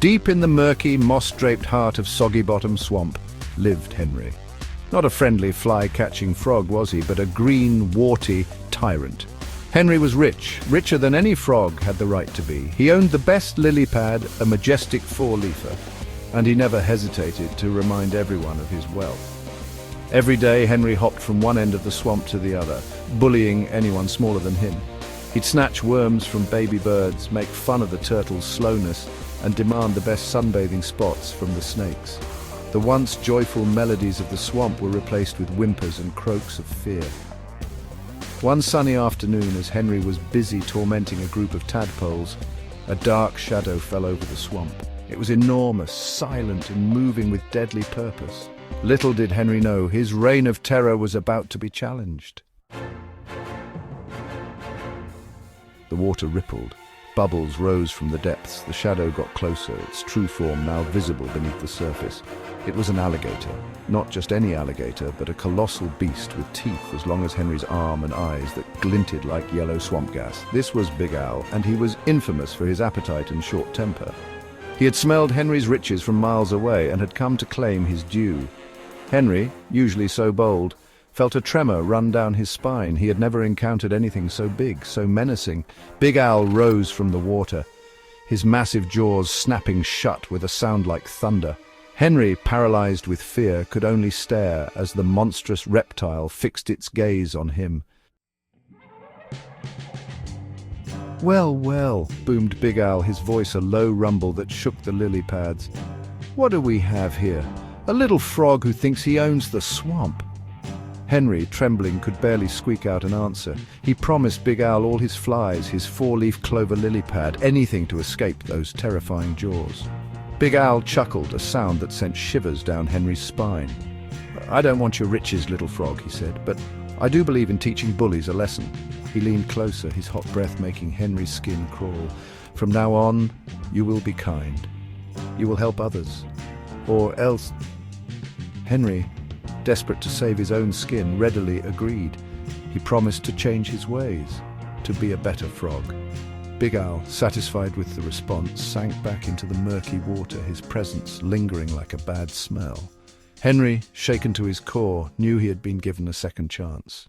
Deep in the murky, moss-draped heart of Soggy Bottom Swamp lived Henry. Not a friendly fly-catching frog, was he, but a green, warty tyrant. Henry was rich, richer than any frog had the right to be. He owned the best lily pad, a majestic four-leafer, and he never hesitated to remind everyone of his wealth. Every day, Henry hopped from one end of the swamp to the other, bullying anyone smaller than him. He'd snatch worms from baby birds, make fun of the turtles' slowness, and demand the best sunbathing spots from the snakes. The once joyful melodies of the swamp were replaced with whimpers and croaks of fear. One sunny afternoon, as Henry was busy tormenting a group of tadpoles, a dark shadow fell over the swamp. It was enormous, silent, and moving with deadly purpose. Little did Henry know, his reign of terror was about to be challenged. The water rippled. Bubbles rose from the depths. The shadow got closer, its true form now visible beneath the surface. It was an alligator. Not just any alligator, but a colossal beast with teeth as long as Henry's arm and eyes that glinted like yellow swamp gas. This was Big Al, and he was infamous for his appetite and short temper. He had smelled Henry's riches from miles away and had come to claim his due. Henry, usually so bold, felt a tremor run down his spine. He had never encountered anything so big, so menacing. Big Al rose from the water, his massive jaws snapping shut with a sound like thunder. Henry, paralyzed with fear, could only stare as the monstrous reptile fixed its gaze on him. "Well, well," boomed Big Al, his voice a low rumble that shook the lily pads. "What do we have here? A little frog who thinks he owns the swamp." Henry, trembling, could barely squeak out an answer. He promised Big Al all his flies, his four-leaf clover lily pad, anything to escape those terrifying jaws. Big Al chuckled, a sound that sent shivers down Henry's spine. "I don't want your riches, little frog," he said, "but I do believe in teaching bullies a lesson." He leaned closer, his hot breath making Henry's skin crawl. "From now on, you will be kind. You will help others. Or else..." Henry, desperate to save his own skin, readily agreed. He promised to change his ways, to be a better frog. Big Al, satisfied with the response, sank back into the murky water, his presence lingering like a bad smell. Henry, shaken to his core, knew he had been given a second chance.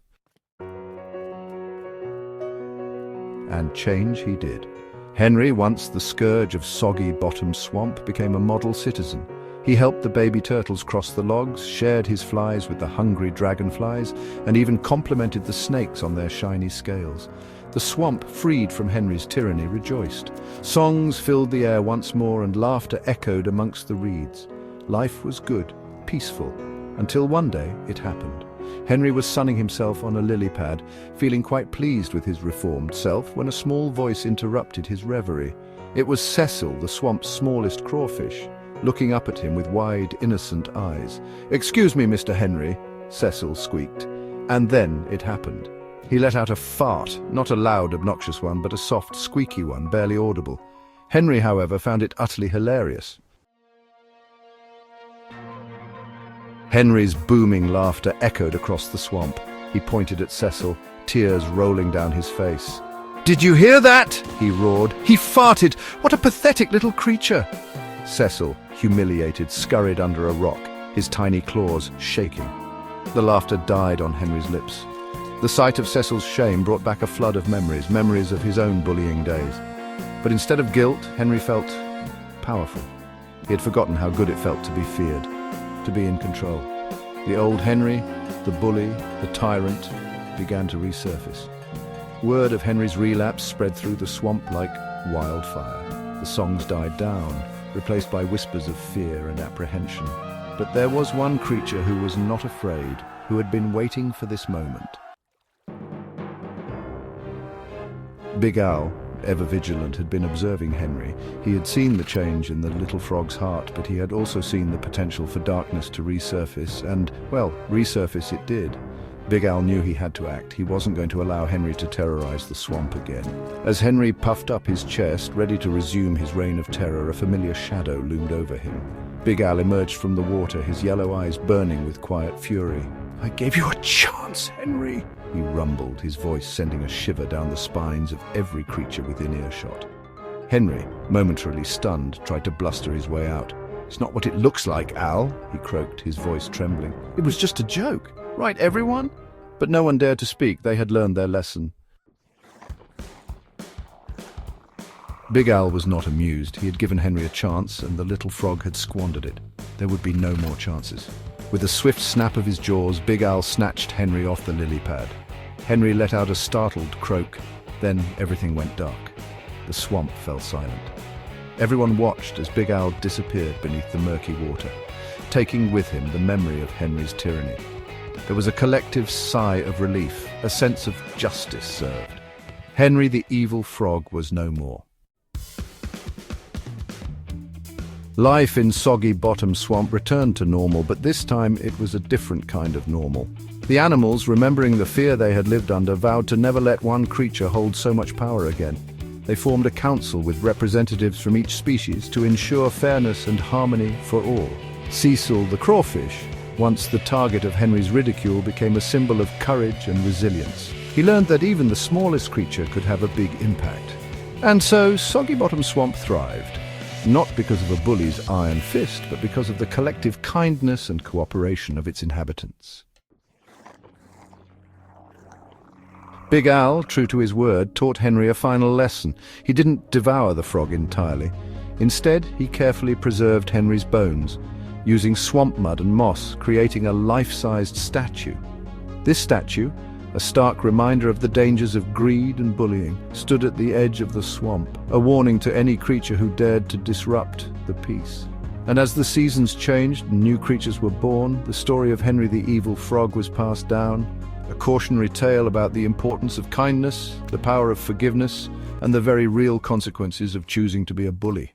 And change he did. Henry, once the scourge of Soggy Bottom Swamp, became a model citizen. He helped the baby turtles cross the logs, shared his flies with the hungry dragonflies, and even complimented the snakes on their shiny scales. The swamp, freed from Henry's tyranny, rejoiced. Songs filled the air once more and laughter echoed amongst the reeds. Life was good, peaceful, until one day it happened. Henry was sunning himself on a lily pad, feeling quite pleased with his reformed self, when a small voice interrupted his reverie. It was Cecil, the swamp's smallest crawfish, looking up at him with wide, innocent eyes. "Excuse me, Mr. Henry," Cecil squeaked. And then it happened. He let out a fart, not a loud, obnoxious one, but a soft, squeaky one, barely audible. Henry, however, found it utterly hilarious. Henry's booming laughter echoed across the swamp. He pointed at Cecil, tears rolling down his face. "Did you hear that?" he roared. "He farted! What a pathetic little creature!" Cecil, humiliated, scurried under a rock, his tiny claws shaking. The laughter died on Henry's lips. The sight of Cecil's shame brought back a flood of memories of his own bullying days. But instead of guilt, Henry felt powerful. He had forgotten how good it felt to be feared, to be in control. The old Henry, the bully, the tyrant, began to resurface. Word of Henry's relapse spread through the swamp like wildfire. The songs died down, replaced by whispers of fear and apprehension. But there was one creature who was not afraid, who had been waiting for this moment. Big Al, ever vigilant, had been observing Henry. He had seen the change in the little frog's heart, but he had also seen the potential for darkness to resurface, and, well, resurface it did. Big Al knew he had to act. He wasn't going to allow Henry to terrorize the swamp again. As Henry puffed up his chest, ready to resume his reign of terror, a familiar shadow loomed over him. Big Al emerged from the water, his yellow eyes burning with quiet fury. "I gave you a chance, Henry," he rumbled, his voice sending a shiver down the spines of every creature within earshot. Henry, momentarily stunned, tried to bluster his way out. "It's not what it looks like, Al," he croaked, his voice trembling. "It was just a joke. Right, everyone?" But no one dared to speak. They had learned their lesson. Big Al was not amused. He had given Henry a chance, and the little frog had squandered it. There would be no more chances. With a swift snap of his jaws, Big Al snatched Henry off the lily pad. Henry let out a startled croak. Then everything went dark. The swamp fell silent. Everyone watched as Big Al disappeared beneath the murky water, taking with him the memory of Henry's tyranny. There was a collective sigh of relief, a sense of justice served. Henry the evil frog was no more. Life in Soggy Bottom Swamp returned to normal, but this time it was a different kind of normal. The animals, remembering the fear they had lived under, vowed to never let one creature hold so much power again. They formed a council with representatives from each species to ensure fairness and harmony for all. Cecil the crawfish, once the target of Henry's ridicule, became a symbol of courage and resilience. He learned that even the smallest creature could have a big impact. And so Soggy Bottom Swamp thrived. Not because of a bully's iron fist, but because of the collective kindness and cooperation of its inhabitants. Big Al, true to his word, taught Henry a final lesson. He didn't devour the frog entirely. Instead, he carefully preserved Henry's bones, using swamp mud and moss, creating a life-sized statue. This statue, a stark reminder of the dangers of greed and bullying, stood at the edge of the swamp, a warning to any creature who dared to disrupt the peace. And as the seasons changed and new creatures were born, the story of Henry the evil frog was passed down, a cautionary tale about the importance of kindness, the power of forgiveness, and the very real consequences of choosing to be a bully.